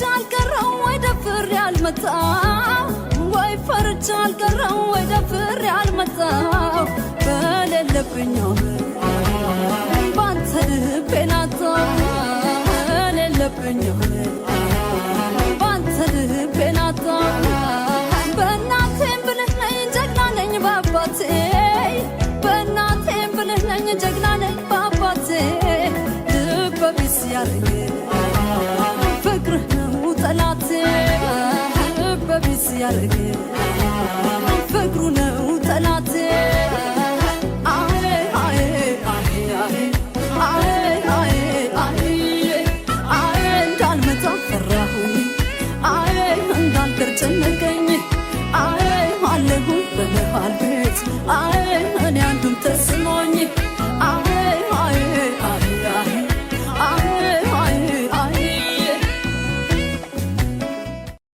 አልቀረው ወይ ደፍሬ አልመጣው ወይ ፈርቼ አልቀረው ወይ ደፍሬ አልመጣው በሌለብኝ ባንተ ልቤን አጣው በሌለብኝ ባንተ ልቤን አጣው በእናቴም ብልህ ነኝ ጀግና ነኝ በአባቴ በእናቴም ብልህ ነኝ ጀግና ነኝ በአባቴ ልበ ቢስ ያረገኝ ፍቅርህ ነው ጠላቴ ልበ ቢስ ያረገኝ ፍቅሩ ነው ጠላቴ እንዳልመጣ ፈራሁኝ እንዳልቀር ጨነቀኝ